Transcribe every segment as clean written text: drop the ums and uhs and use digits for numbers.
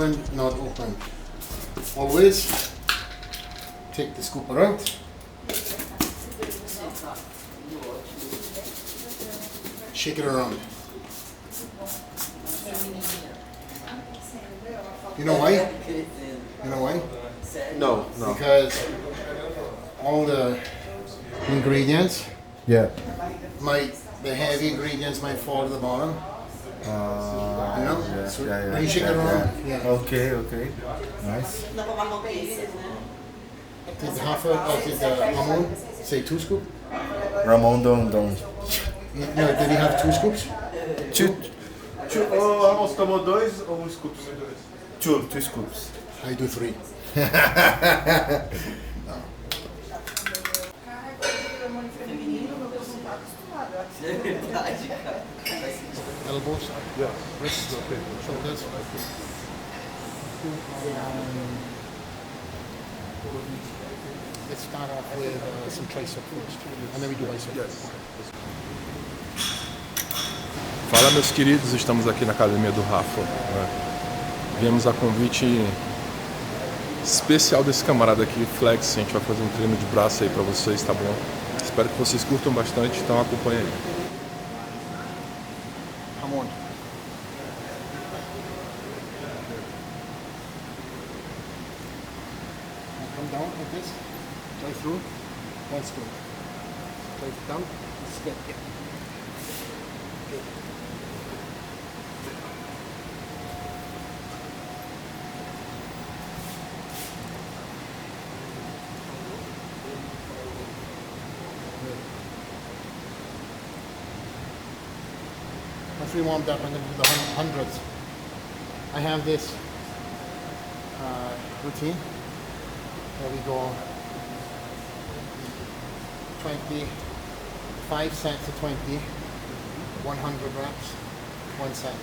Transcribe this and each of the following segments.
open, not open. Always take the scooper out. Shake it around. You know why? You know why? No. Because all the ingredients, Yeah. the heavy ingredients might fall to the bottom. You know? Yeah, So yeah, when you shake it around, yeah. Okay. Nice. Did half did Ramon say 2 scoops? Ramon don't. No, did he have 2 scoops? O Ramos tomou 2 ou 1 scoop? Two scoops. I do 3. Elbows, Yeah. wrists, shoulders. Let's start off with some tricep first, and then we do bicep. Yes. Fala, meus queridos, estamos aqui na academia do Rafa. Viemos a convite especial desse camarada aqui, Flex. A gente vai fazer um treino de braço aí pra vocês, tá bom? Espero que vocês curtam bastante, então acompanha aí. Come on. Now come down like this, try through, that's good. Try down, step, yeah. Good. Once we warmed up, I'm going to do the hundreds. I have this routine where we go 5 sets of 20, 100 reps, 1 set.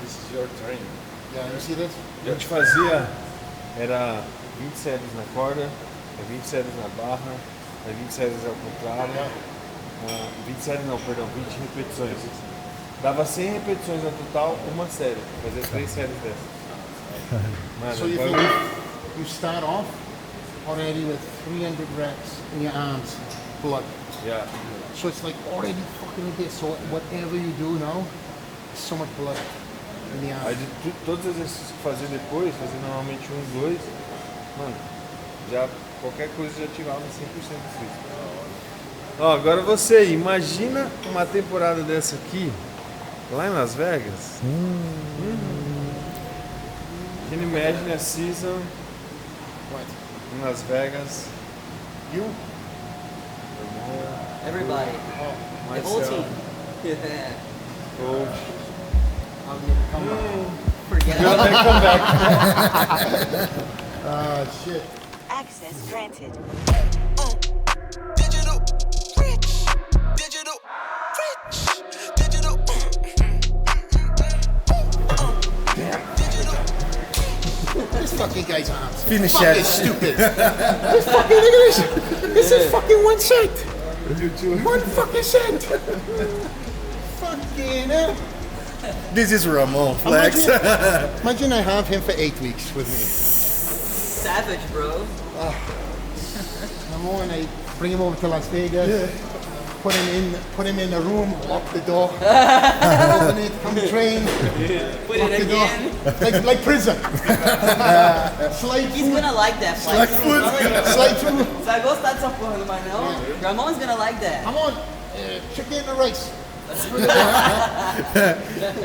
This is your training. Yeah, you see this? O que a gente fazia era 20 séries na corda, 20 séries na barra, 20 séries ao contrário, 20 séries não, perdão, 20 repetições. Dava 100 repetições no total, uma série, fazer 3 séries dessas. Mano, So you start off already with 300 reps in your arms, blood. yeah. So it's like already fucking this. So whatever you do now, there's so much blood in the Aí arms. de todos os exercícios que fazia depois, fazia normalmente 1, 2, mano, já qualquer coisa já ativava 100% do físico. Ó, agora você, imagina uma temporada dessa aqui, lá em Las Vegas. Can you imagine a season What? in Las Vegas? You? Everybody. The whole Myself, team. Yeah. coach. I'll make a comeback. Forget Gonna about make a comeback. Shit. Access granted. Digital rich, digital rich, digital. This fucking guy's arms. Finish fucking it. stupid. This fucking English. This is fucking 1 set. 1 fucking set. Fucking hell. This is Ramon Flex. Imagine I have him for 8 weeks with me. savage, bro. Come on, I bring him over to Las Vegas. Put him in a room, lock the door, open it, come train, Put lock it the door, again. like prison. Slide He's through, gonna like that flight. slide through. Você vai gostar dessa porra, não vai não? Ramon's gonna like that. Come on, chicken and rice.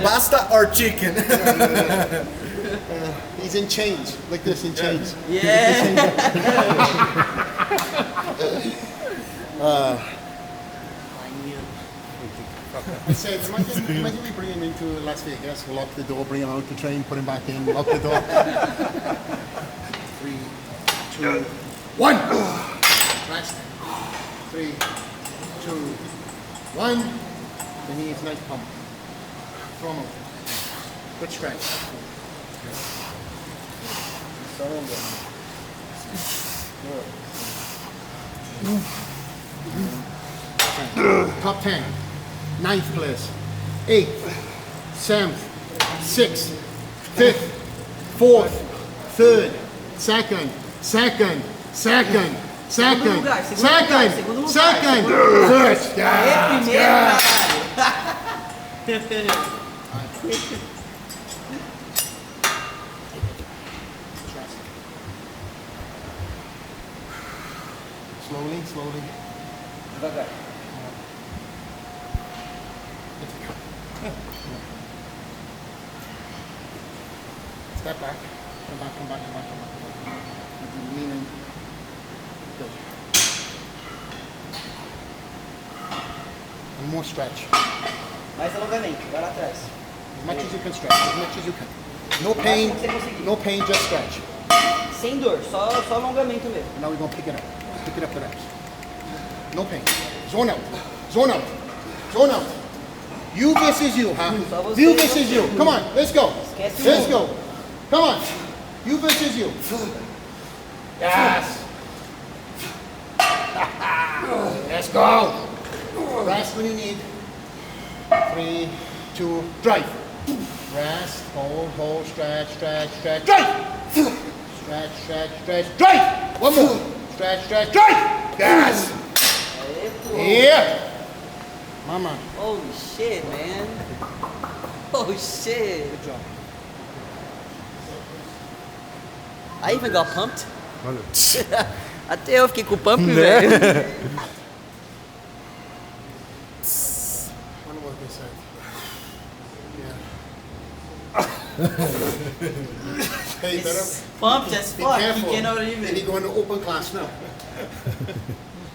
Pasta or chicken? He's in chains, like this in chains. Yeah. I said, imagine we bring him into Las Vegas, lock the door, bring him out the train, put him back in, lock the door. 3, 2, 1. Rest. 3, 2, 1. The knees, nice pump. Throw him out. Good stretch. Top 10. 9th place, 8th, 7th, 6th, 5th, fourth, third, second, second, second, second, lugar, segundo second, lugar, segundo lugar, second, segundo first. Aê, primeiro, caralho. Slowly, slowly. Devagar. Step back. Come back, come back, come back, come back, come back. Lean in. Good. And more stretch. Mais alongamento, vai lá atrás. As much as you can stretch, as much as you can. No pain, no pain, just stretch. Sem dor, só alongamento mesmo. Now we're gonna pick it up. Pick it up the reps. No pain. Zone out. Zone out. Zone out. You versus you, huh? Só você You e versus você. you. Come on, let's go. Esquece Let's o go. Come on. You versus you. Yes. Let's go. Rest when you need. 3, 2, drive. Rest, hold, stretch, stretch, stretch, drive. Stretch, stretch, stretch, drive. One more. Stretch, stretch, drive. Yes. Aê, pô. Yeah. Mama. Holy shit, man. Oh shit. Good job. I even got pumped. Valeu. Até eu fiquei com pump, velho. Wonder what they said. Yeah. Hey, better Pumped as be fuck. You careful. cannot Maybe even. go into open class now.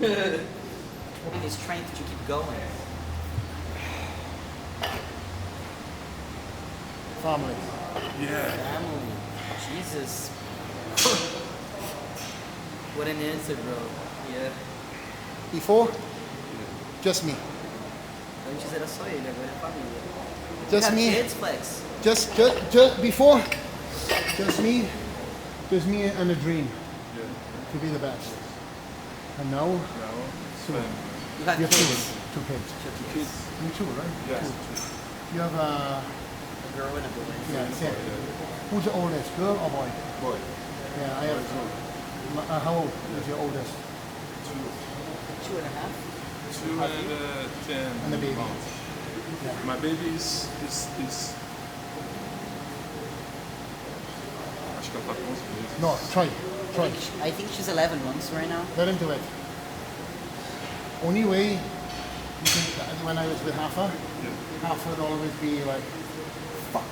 And his strength to keep going. Family. Family. Jesus. What an answer, bro. Yeah. Before, just me. Antes era só ele, agora é família. Just Got me. kids, Flex. Just before, just me and a dream to be the best. And now, You have you have kids. two kids. You too, right? Yes. Two. You have a, A girl and a boy. yeah, same. Who's the oldest, girl or boy? Boy. Yeah, I have. How old is your oldest? 2.5. 2 and 10 And the baby. months. Yeah. My baby is acho que ela tá com 11 meses. No, try. I think she's 11 months right now. Let him do it. Only way you can, when I was with Hafa, Hafa would always be like, fuck.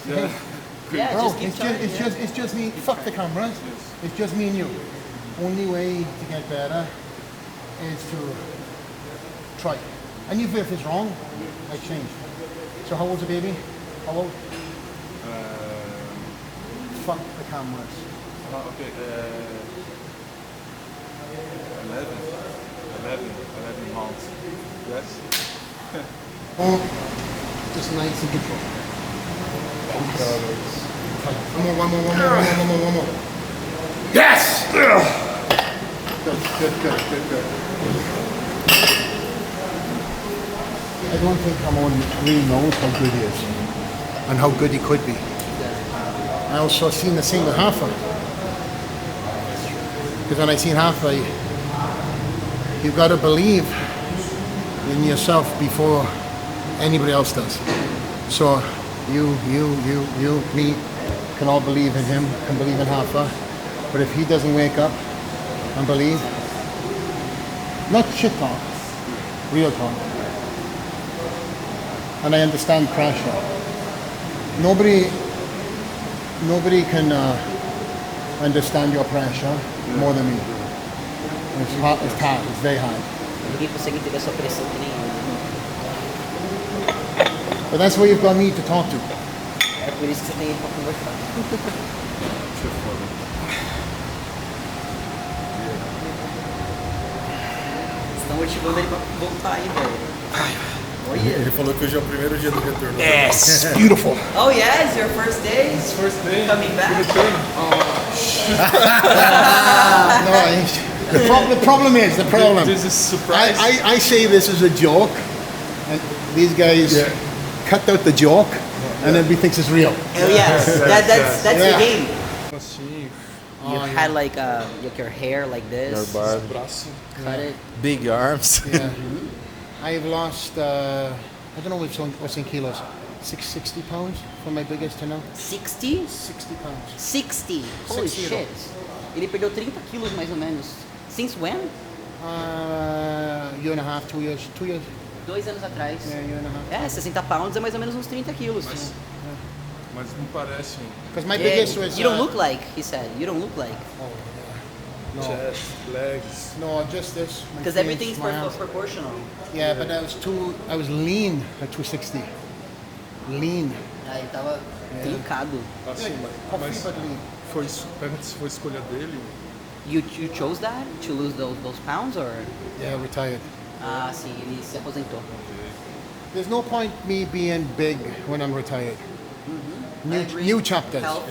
Hey, Yeah, bro, just keep trying. it's just me. Fuck the cameras. It's just me and you. Only way to get better is to try. And if it's wrong, I change. So how old's the baby? How old? Fuck the cameras. Okay, 11 months. Yes. Oh, just nice and control. One more. Yes! Good. I don't think Ramon really knows how good he is and how good he could be. I also seen the same with Hafa. Because when I seen Hafa, you've got to believe in yourself before anybody else does. So you, me, can all believe in him, can believe in Hafa. But if he doesn't wake up and believe, not shit talk, real talk. And I understand pressure. Nobody can understand your pressure more than me. It's hard, it's very hard. Ninguém consegue entender a sua pressão que nem eu. But that's why you've got me to talk to. É por isso que você tem ele pra conversar. Vocês estão motivando ele pra voltar aí, velho. Ele falou que hoje é o primeiro dia do retorno. Yes, beautiful. Oh yeah, it's your first day? First day. Coming back? No, the problem is, This is surprise. I say this is a joke, and these guys cut out the joke and everybody thinks it's real. Oh yes, that's Yeah. the game. Assim, You had like your hair like this, braço. cut it. Big arms. Yeah. I've lost, I don't know what's in kilos, 60 pounds from my biggest to now. 60? 60 pounds. 60. Holy 60. shit. Ele perdeu 30 quilos mais ou menos. Since when? Year and a half, 2 years. 2 years. 2 anos atrás. Yeah, year and a half. 60 pounds é mais ou menos uns 30 quilos. Mas não parece Because my Yeah, biggest was. you don't look like, he said. You don't look like. No, chest, legs. no, just this. my Because face, everything's my arms. proportional. Yeah, but I was lean at 260. Lean. Aí tava trincado. Assim, Coffee, mas but lean. pergunta se foi escolha dele. You chose that to lose those pounds or? Yeah, retired. Ah, sim, ele se aposentou. There's no point me being big when I'm retired. I agree. New chapters. Health.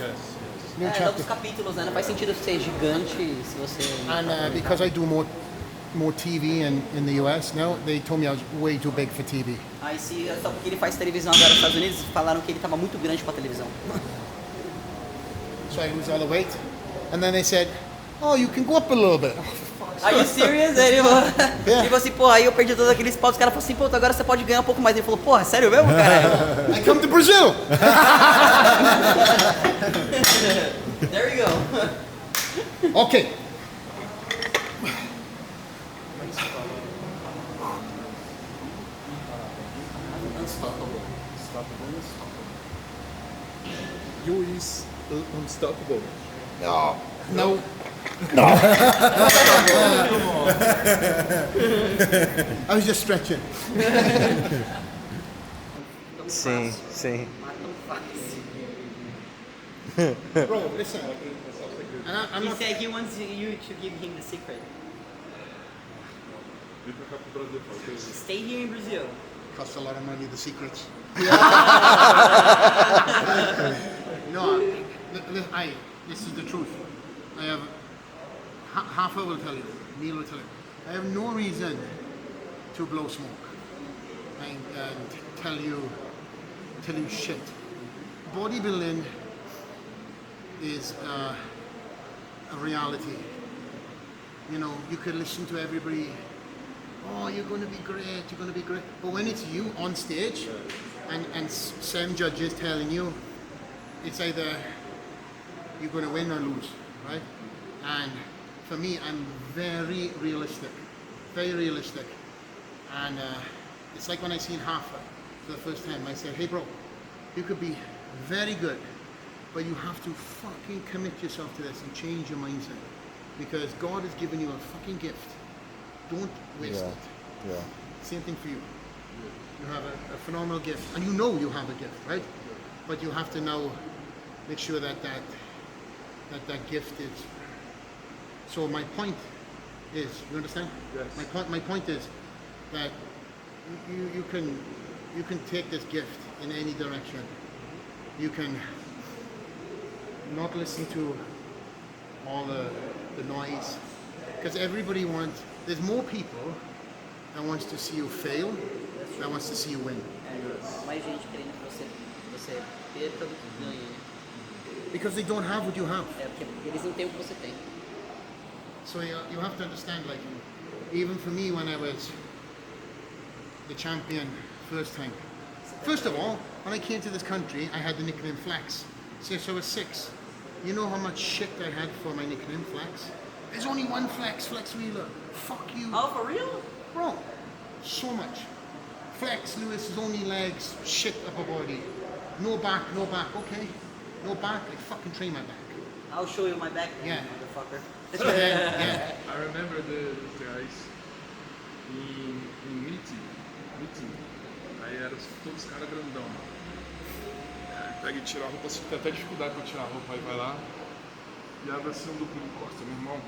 New Novos chapters. capítulos, né? Não faz sentido ser gigante se você... And because I do more TV in the US now, they told me I was way too big for TV. Aí se só porque ele faz televisão agora nos Estados Unidos, falaram que ele tava muito grande pra televisão. So I lose all the weight. And then they said, oh, you can go up a little bit. Are you serious? Aí ele falou, ele falou assim, pô, aí eu perdi todos aqueles paus, os caras falaram assim, pô, agora você pode ganhar um pouco mais. Ele falou, porra, sério mesmo, cara? I come to Brazil. There you go. Okay. You is unstoppable. No. I was just stretching. Sim, sim. Bro, listen. And I'm He not. said he wants you to give him the secret. Vem pra cá pro Brasil, fala que eu- Stay here in Brazil. Costs a lot of money, the secrets. No, this is the truth. I have, half I will tell you, Neil will tell you. I have no reason to blow smoke and tell you shit. Bodybuilding is a reality. You know, you could listen to everybody, oh, you're going to be great, you're going to be great. But when it's you on stage and some judges telling you, it's either you're going to win or lose, right? And for me, I'm very realistic. And it's like when I seen Hafa for the first time, I said, hey bro, you could be very good, but you have to fucking commit yourself to this and change your mindset. Because God has given you a fucking gift. Don't waste it. Yeah. Same thing for you. You have a phenomenal gift, and you know you have a gift, right? But you have to now make sure that gift is. So my point is, you understand? Yes. My point is that you can take this gift in any direction. You can not listen to all the noise, because everybody wants. There's more people that wants to see you fail than wants to see you win. Mais gente querendo que você perca do que ganhe. Because they don't have what you have. É porque eles não têm o que você tem. So you have to understand, like, even for me when I was the champion first time. First of all, when I came to this country, I had the nickname Flex. Since I was 6. You know how much shit I had for my nickname Flex? There's only one Flex Wheeler. Fuck you. Oh, for real? Bro, so much. Flex Lewis is only legs, shit upper body. No back, okay? No back, I fucking train my back. I'll show you my back, Yeah. motherfucker. So then, yeah. I remember the guys em meeting. Aí eram todos os caras grandão. Pega e tira a roupa, você tem até dificuldade pra tirar a roupa, aí vai lá e abre assim um duplo de costa, meu irmão.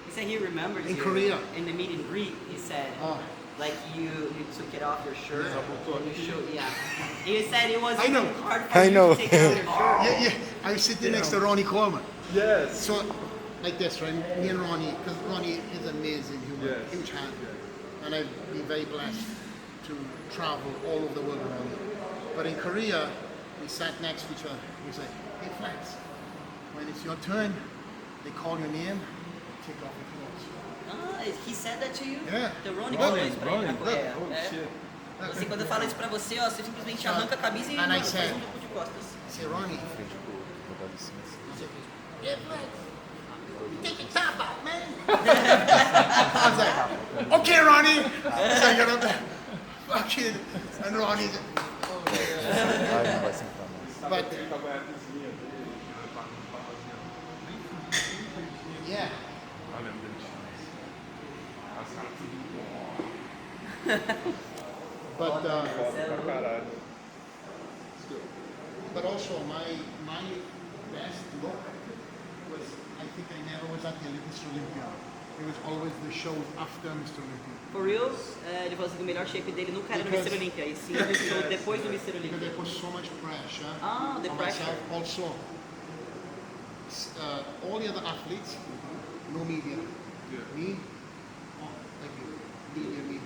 He said he remembers In you. Korea. In the meet and greet, he said, like you took it off your shirt. Desabotou You aqui. showed, yeah. He said it was I know. hard for I you know. to take off your shirt. Yeah. I was sitting next to Ronnie Coleman. Yes! So, like this, right? Me and Ronnie, because Ronnie is amazing human, Yes. huge hand. And I've been very blessed to travel all over the world with Ronnie. But in Korea, we sat next to each other. He's like, hey Flex, when it's your turn, they call your name, take off your clothes. Ah, he said that to you? Yeah. The Ronnie Ronnie, falou isso pra ele. Ronnie, É, Oh, é. shit. Assim, quando eu falo isso pra você, ó, você simplesmente arranca a camisa e And I mano, said- faz um pouco de costas. I say, Ronnie. He said, yeah, Flex. Take your top off, man. I was like, okay, Ronnie. So I got up there, fucking, and Ronnie's. But yeah, Ah, lembro dele. Os caras tudo but pra caralho. but also my best look was, I think I never was at the Mr. Olympia. It was always the show after Mr. Olympia. For real, ele falou assim que o melhor shape dele nunca era no Because- Mr. Olympia, e sim no show depois do Mr. Because Olympia. they put so much pressure Ah, the on pressure. myself. Also, all the other athletes, no media. Me, oh, like you, media.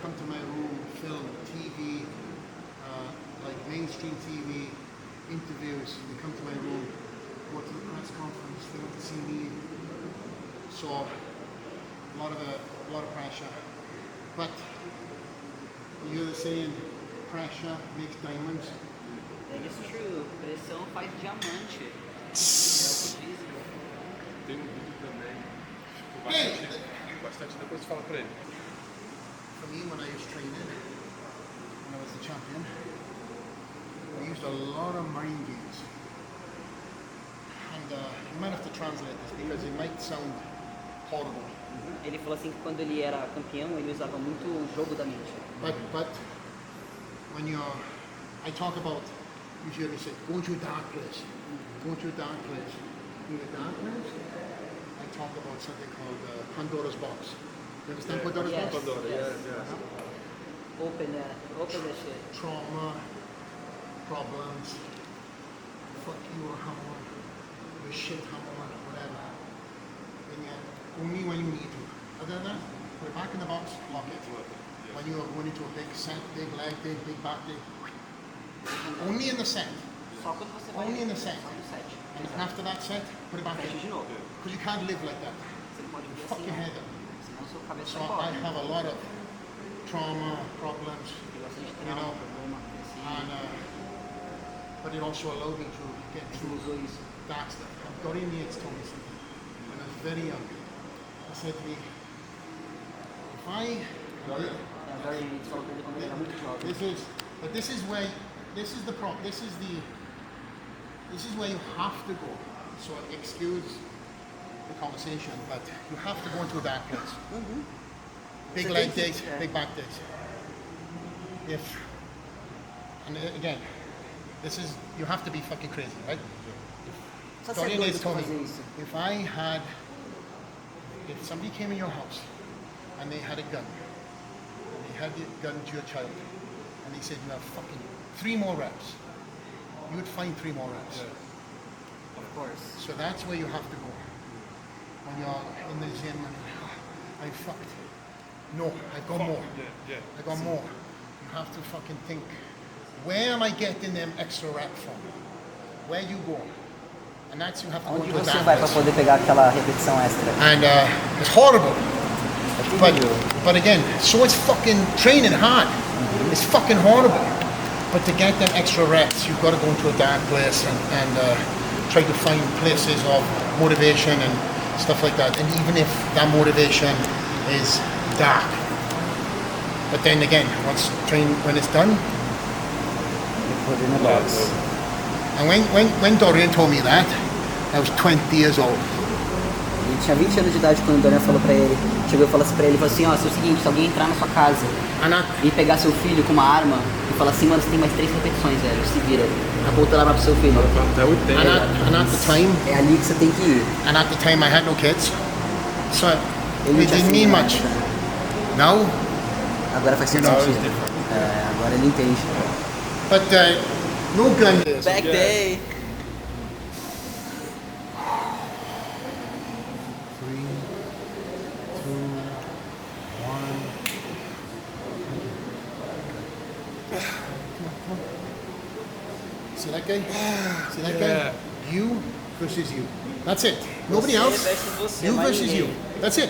Come to my room, film, TV, like mainstream TV, interviews. They come to my room, go to the press conference. They want to see me. So a lot of pressure. But you're saying pressure makes diamonds. That is true. Pressão faz diamante. É o que dizem. Tem um vídeo também. Tipo, Hey! bastante depois você fala pra ele. For me, when I was training, when I was the champion, we used a lot of mind games. And you might have to translate this because it might sound horrible. Ele falou assim que quando ele era campeão, ele usava muito o jogo da mente. But when you're, I talk about, you hear me say, go into a dark place. Go into a dark place. In the dark place, I talk about something called Pandora's box. You understand Pandora's Yes. box? Open that shit. Trauma, problems, fuck you or someone, your shit someone, whatever. And yet, only when you need to. Other than that, put it back in the box, lock it. When you are going into a big set, big leg day, big back day, only in the set. Só quando você vai Only in the set. só no set. And after that set, put it back Sete de in. novo. Because you can't live like that. Você não pode viver Fuck assim, your não. head up. Senão sua cabeça So vai I embora. have a lot of trauma, problems, Tem bastante you trauma, know, problema, assim. and but it also allowed me to get Você through usou isso. that stuff. Dorian Yates told me something when I was very young. He said to me, if I, Agora ele falou pra ele quando ele era muito jovem. this is where, this is the problem, this is where you have to go. So excuse the conversation, but you have to go into a dark place. Big Você leg tem que- days, é. big back days. And again, this is, you have to be fucking crazy, right? Só ser Dorian doido Yates pra told me, fazer isso. if somebody came in your house and they had a gun, and they had the gun to your child, and they said you have fucking 3 more reps, you would find 3 more reps. Of course. So that's where you have to go. When you're in the gym and you're like, I'm fucked. No, I've got more. Yeah. I got more. You have to fucking think, where am I getting them extra reps from? Where you go? And that's you have to go Onde to a você dark vai pra place. poder pegar aquela repetição extra? And it's horrible. But again, so it's fucking training hard. It's fucking horrible. But to get them extra reps, you've got to go into a dark place and try to find places of motivation and stuff like that. And even if that motivation is dark. But then again, when it's done, Poder no box. and when Dorian told me that, I was 20 years old. Ele tinha 20 anos de idade quando o Dorian falou pra ele. Chegou e falou assim pra ele, falou assim, ó, se é o seguinte, se alguém entrar na sua casa And I, e pegar seu filho com uma arma e falar assim, mano, você tem mais 3 repetições, velho, se vira. Aponta lá pro seu filho. Até 80. and at the time, É ali que você tem que ir. and at the time I had no kids, so Ele não it tinha didn't filho, mean né? much. Now, Agora faz sentido. É, agora ele entende. but no gun days. Back day. 3, 2, 1. See that guy? See that Yeah. guy? You versus you. That's it. Nobody else. versus você, You mais versus ninguém. you. That's it.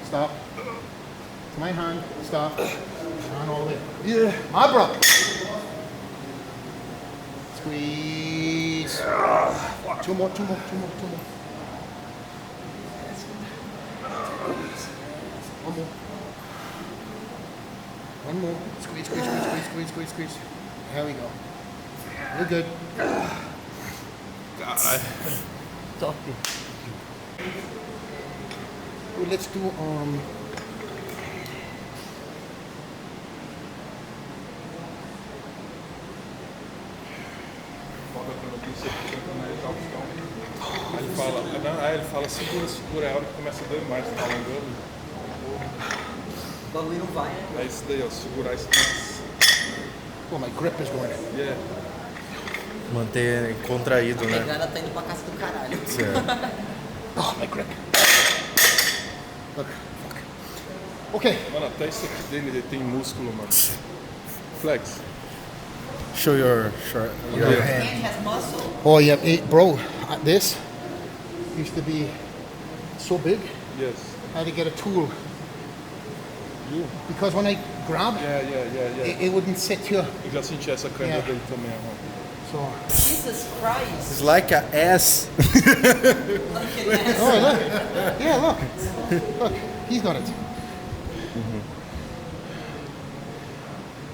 Stop. It's my hand. Stop. Hand all the way. Yeah. My brother. Squeeze. Two more. One more. Squeeze. There we go. You're good. Top. Well, let's do Foda quando eu pensei que eu tô na exaustão. Aí ele fala, segura, é a hora que começa a doer mais, tá alongando. O bagulho não vai. É isso daí, ó, segurar isso. well, my grip is going. Yeah. Manter contraído, A né? pegada tá indo pra casa do caralho. Oh, my grip. Look. Fuck. Okay. Mano, até isso aqui dele ele tem músculo, mano. Flex. Show your hand. Hand has muscle. Oh yeah, bro. This used to be so big. Yes. I had to get a tool because when I grab, Yeah. it wouldn't sit here. Eu já senti essa câmera Yeah. dele também, ó. So. Jesus Christ. It's like a ass. Oh look. Yeah, look. Look. He's got it.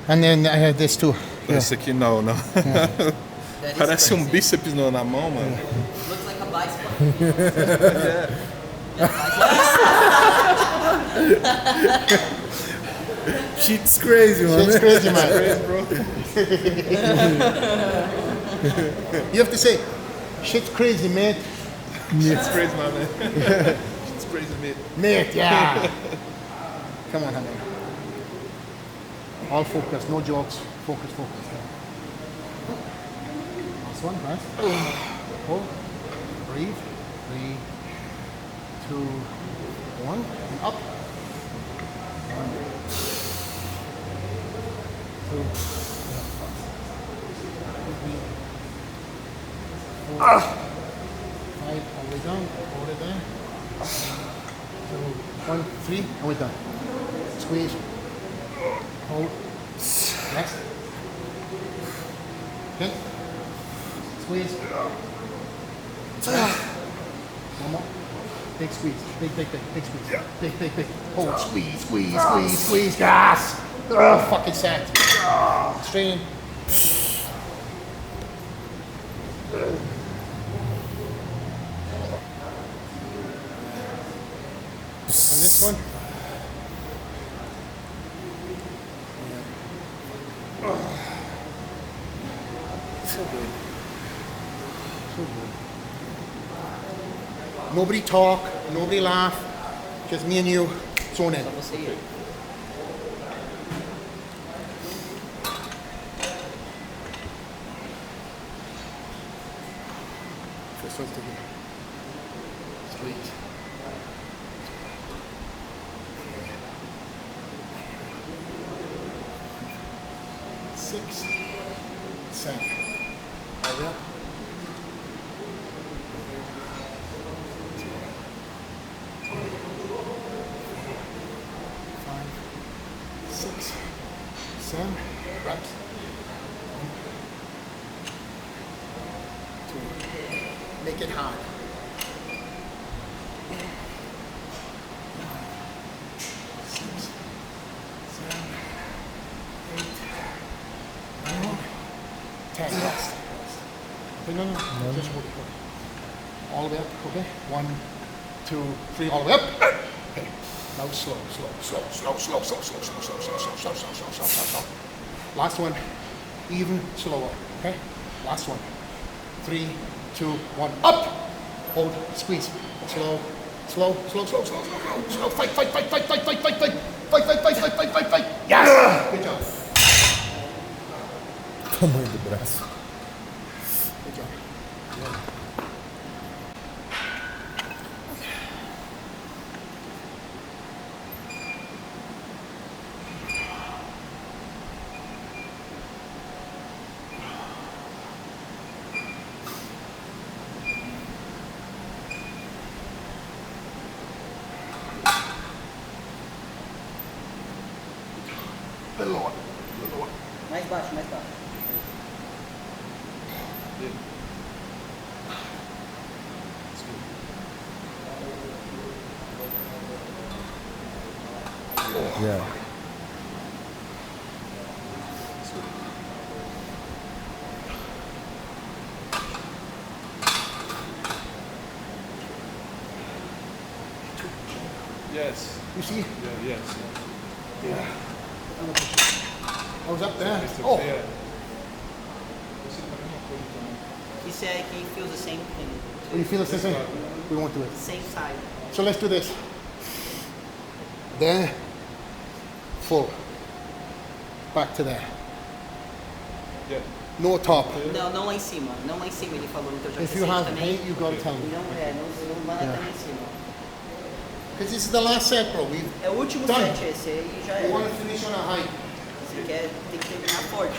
And then I have this too. Yeah. Esse aqui não. That is Parece um crazy. bíceps na mão, mano. Looks like a bicycle. Shit's crazy, man. It's crazy, man. Bro. You have to say, shit's crazy, mate. It's crazy, my man. It's crazy, mate. Mate, yeah. Come on, honey. All focus, no jokes. Focus. Last one, right? Hold. Breathe. 3, 2, 1. And up. 1, 2, 4, 5, all the way down. Hold it there. 2, 1, 3, and we're done. Squeeze. Hold. Next. Okay. Squeeze. One more. Big squeeze. Big squeeze. Big. Hold. Squeeze. Gas. Oh, fucking set. Straight in. And this one. So good. Nobody talk, nobody laugh, just me and you, zone in. Só você e eu. First one's taken. Squeeze. Six, 7. All right. 5, 6, 7 reps. 1, 2. Make it hard. 6, 7, 8, 9, 10. Rest. No. Just hold it. All the way up. Okay. 1, 2, 3. All the way up. Okay. Now slow. Last one. Even slower. Okay. Last one. 3, 2, 1. Up. Hold. Squeeze. Slow. Fight. Yes. Good job. Tamanho do braço. Good job. Below. Mais baixo, mais baixo. Yeah. Yes. You see? Yeah, yes. Yeah. I was up there. Mr. Oh, Pierre. Você tá a mesma coisa também. He feels the same thing. when you feel the same thing, we won't do it. Same side. So let's do this. There, full. Back to there. Yeah. No top. Não, não lá em cima. Não lá em cima, ele falou. Então já If que you você have também. pain, you gotta tell me. Não vai até lá em cima. Because this is the last set, bro. We've É o último Done. set esse aí já we want é. to finish on a high. Você quer, tem que terminar forte.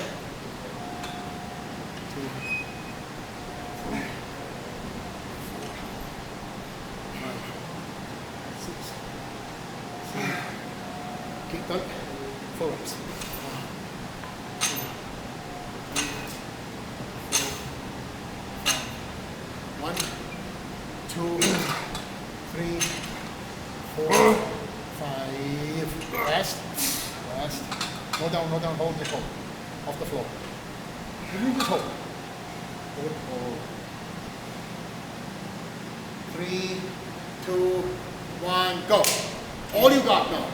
Okay, done. Full ups. One, two, three, four, five. Rest. Rest. No down, no down. Hold the toe. Off the floor. Give me the toe. Hold, hold. 3, 2, 1, go. All you got now.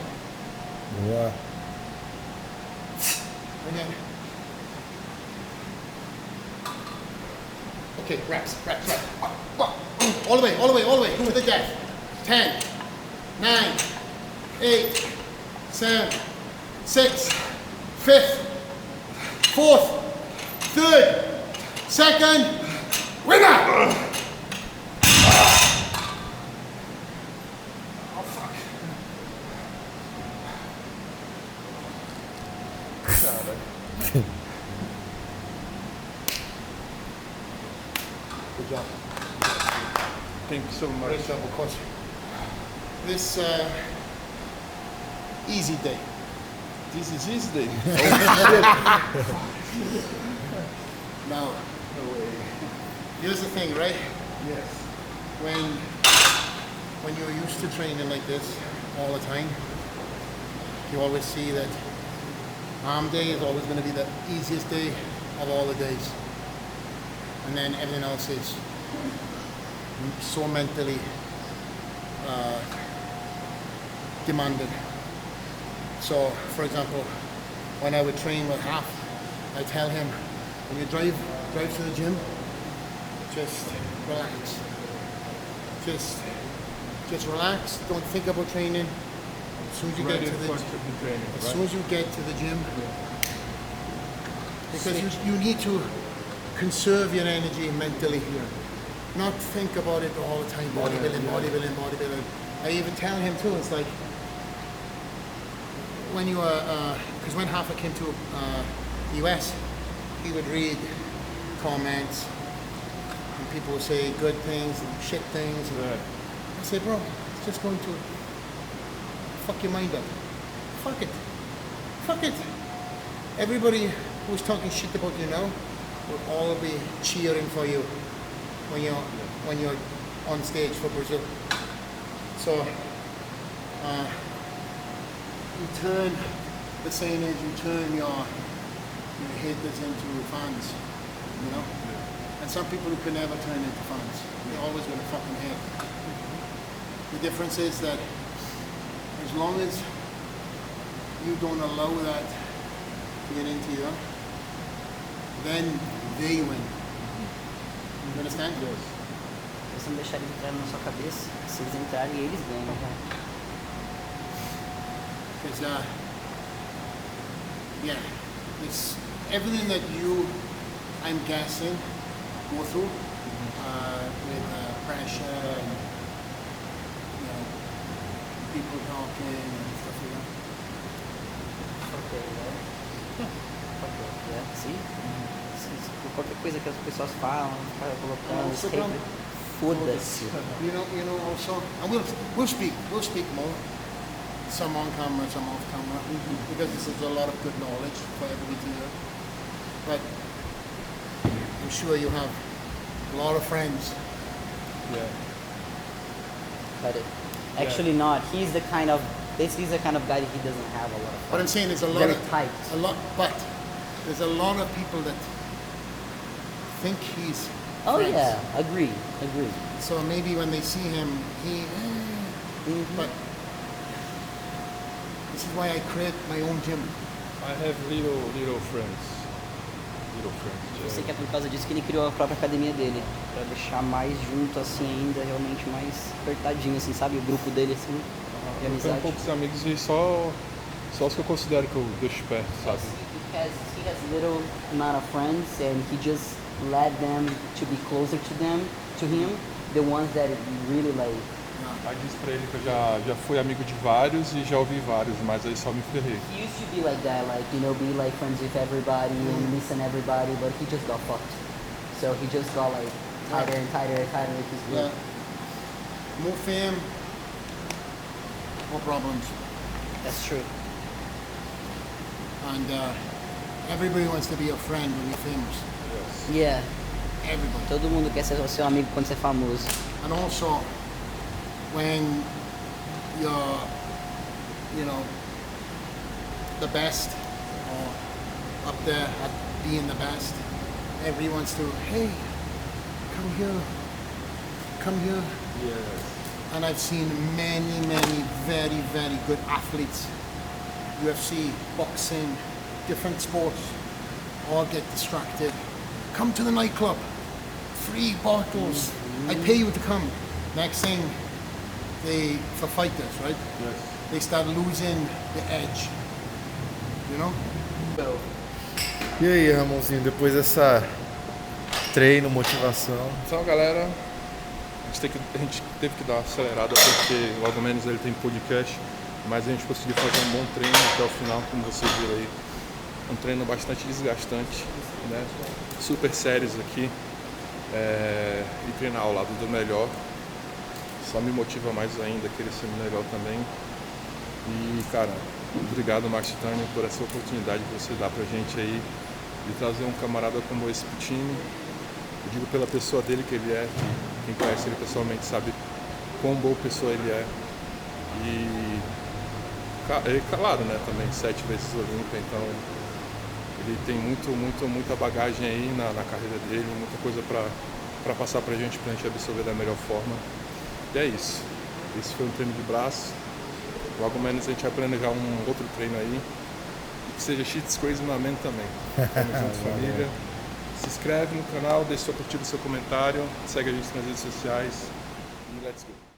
Yeah. And then. Okay, reps. All the way, to the death. 10, 9, 8, 7, 6, 5th, 4th, 3rd, 2nd, winner! Oh, fuck. Good job. Thank you so much. Great job, of course. This easy day. This is his day. Now, here's the thing, right? Yes. When you're used to training like this all the time, you always see that arm day is always going to be the easiest day of all the days. And then everything else is so mentally demanding. So, for example, when I would train with half, I tell him, when you drive to the gym, just relax. Just relax. Don't think about training. As soon as you Ready get to for the training, as right? soon as you get to the gym, because you need to conserve your energy mentally. Not think about it all the time. Bodybuilding. I even tell him too. It's like when you are, because when Hafa came to the US, he would read comments, and people would say good things and shit things. And Right. I say, bro, it's just going to fuck your mind up. Fuck it. Everybody who's talking shit about you now will all be cheering for you when you're on stage for Brazil. So you turn the same as you turn your haters into fans, you know. And some people who can never turn into fans, they're always gonna fucking hate. The difference is that as long as you don't allow that to get into you, then they win. You understand? Se você não deixar eles entrarem na sua cabeça, se eles entrarem, eles ganham. Because, yeah, it's everything that you, I'm guessing, go through with pressure and, you know, people talking and stuff like that. Sim? Qualquer coisa que as pessoas falam, ficar colocando, So sempre foda-se. You know, also, and we'll speak more. some on camera, some off camera, because this is a lot of good knowledge for everybody to hear. But I'm sure you have a lot of friends. Yeah. But actually not. He's the kind of guy that he doesn't have a lot of. What I'm saying is a lot Very of tight. but there's a lot of people that think he's Oh friends. yeah, agree. So maybe when they see him, but this is why I create my own gym. I have little friends. Eu sei que é por causa disso que ele criou a própria academia dele, pra deixar mais junto assim ainda, realmente mais apertadinho assim, sabe? O grupo dele assim, de Eu tenho amizade. poucos amigos e só os que eu considero que eu deixo perto, sabe? Because he has little amount of friends and he just let them to be closer to him, the ones that he really like. Aí disse pra ele que eu já fui amigo de vários e já ouvi vários, mas aí só me ferrei. He used to be like that, like, you know, be like friends with everybody and listen to everybody, but he just got fucked. So he just got like tighter and tighter with his Yeah. group. More fame, more problems. That's true. And everybody wants to be your friend when you're famous. Yeah, Everybody. todo mundo quer ser seu amigo quando você é famoso. And also, when you're, you know, the best or up there at being the best, everybody wants to, hey, come here. Yes. And I've seen many very, very good athletes, UFC, boxing, different sports, all get distracted. Come to the nightclub, free bottles, I pay you to come. Next thing, for fighters, right? Yes. They start losing the edge, you know? E aí, Ramonzinho, depois dessa treino, motivação? Então, galera, a gente teve que dar uma acelerada porque logo menos ele tem podcast, mas a gente conseguiu fazer um bom treino até o final, como vocês viram aí. Um treino bastante desgastante, né? Super sérios aqui. E treinar ao lado do melhor só me motiva mais ainda, querer ser melhor também. E, cara, obrigado, Max Turner, por essa oportunidade que você dá pra gente aí de trazer um camarada como esse pro time. Eu digo pela pessoa dele que ele é, que quem conhece ele pessoalmente sabe quão boa pessoa ele é. E, claro, né, também 7 vezes olímpico, então ele tem muita bagagem aí na carreira dele, muita coisa pra passar pra gente absorver da melhor forma. E é isso. Esse foi um treino de braço. Logo menos a gente vai planejar um outro treino aí. E que seja Shit's Crazy no Amém também. Tamo junto, família. Se inscreve no canal, deixa sua curtida, seu comentário. Segue a gente nas redes sociais. E let's go.